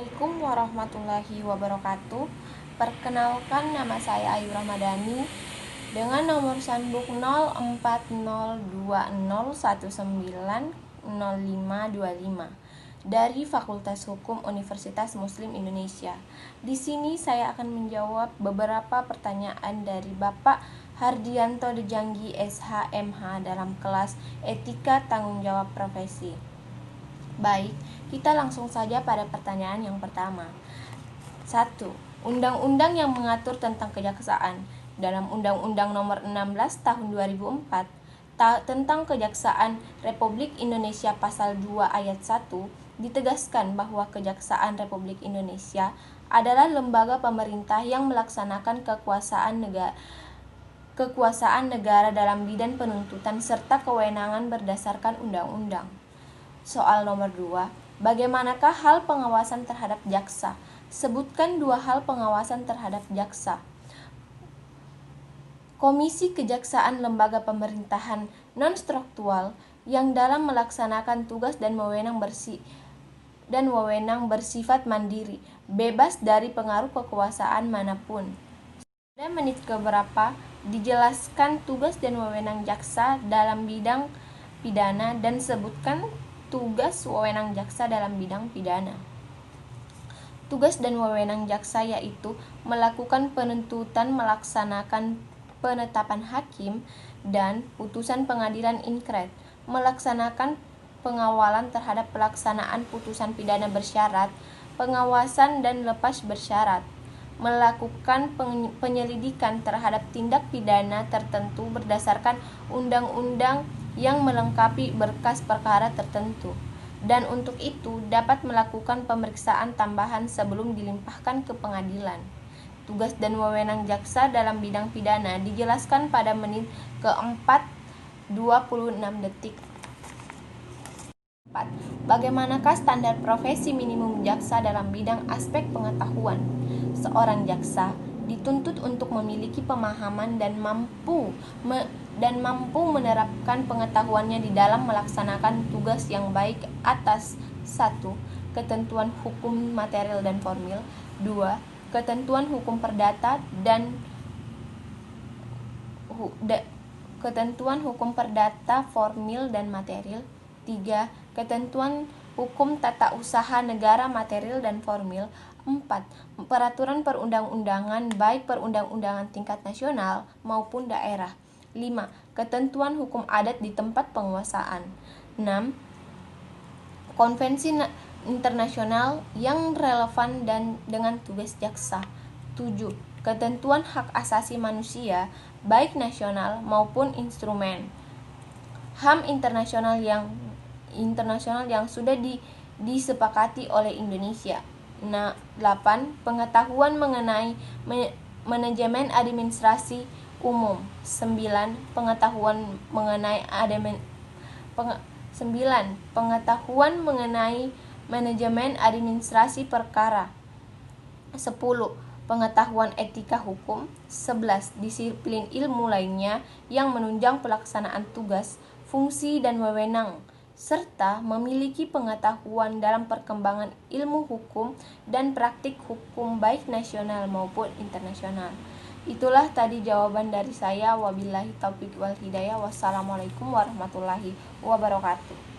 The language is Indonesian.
Assalamualaikum warahmatullahi wabarakatuh. Perkenalkan, nama saya Ayu Ramadhani dengan nomor sanduk 040201900525 dari Fakultas Hukum Universitas Muslim Indonesia. Di sini saya akan menjawab beberapa pertanyaan dari Bapak Hardianto Dejanggi SHMH dalam kelas Etika Tanggung Jawab Profesi. Baik, kita langsung saja pada pertanyaan yang pertama. 1. Undang-undang yang mengatur tentang kejaksaan. Dalam Undang-Undang Nomor 16 Tahun 2004 tentang Kejaksaan Republik Indonesia Pasal 2 Ayat 1 ditegaskan bahwa Kejaksaan Republik Indonesia adalah lembaga pemerintah yang melaksanakan kekuasaan negara dalam bidang penuntutan serta kewenangan berdasarkan undang-undang. Soal nomor 2, bagaimanakah hal pengawasan terhadap jaksa? Sebutkan 2 hal pengawasan terhadap jaksa. Komisi Kejaksaan lembaga pemerintahan non-struktural yang dalam melaksanakan tugas dan wewenang bersifat mandiri, bebas dari pengaruh kekuasaan manapun. Pada menit keberapa dijelaskan tugas dan wewenang jaksa dalam bidang pidana dan sebutkan tugas wewenang jaksa dalam bidang pidana. Tugas dan wewenang jaksa yaitu melakukan penuntutan, melaksanakan penetapan hakim dan putusan pengadilan inkret, melaksanakan pengawalan terhadap pelaksanaan putusan pidana bersyarat, pengawasan dan lepas bersyarat, melakukan penyelidikan terhadap tindak pidana tertentu berdasarkan undang-undang yang melengkapi berkas perkara tertentu, dan untuk itu dapat melakukan pemeriksaan tambahan sebelum dilimpahkan ke pengadilan. Tugas dan wewenang jaksa dalam bidang pidana dijelaskan pada menit ke-4 26 detik. 4. Bagaimanakah standar profesi minimum jaksa dalam bidang aspek pengetahuan? Seorang jaksa dituntut untuk memiliki pemahaman dan mampu menerapkan pengetahuannya di dalam melaksanakan tugas yang baik atas 1. Ketentuan hukum material dan formil, 2. Ketentuan hukum perdata formil dan material, 3. Ketentuan hukum tata usaha negara material dan formil, 4. Peraturan perundang-undangan baik perundang-undangan tingkat nasional maupun daerah, 5. Ketentuan hukum adat di tempat penguasaan, 6. Konvensi internasional yang relevan dan dengan tugas jaksa, 7. Ketentuan hak asasi manusia baik nasional maupun instrumen HAM internasional yang sudah disepakati oleh Indonesia. 8. Pengetahuan mengenai manajemen administrasi umum. 9. Pengetahuan mengenai manajemen administrasi perkara. 10. Pengetahuan etika hukum. 11. Disiplin ilmu lainnya yang menunjang pelaksanaan tugas, fungsi dan wewenang, serta memiliki pengetahuan dalam perkembangan ilmu hukum dan praktik hukum baik nasional maupun internasional. Itulah tadi jawaban dari saya. Wabillahi taufiq wal hidayah. Wassalamualaikum warahmatullahi wabarakatuh.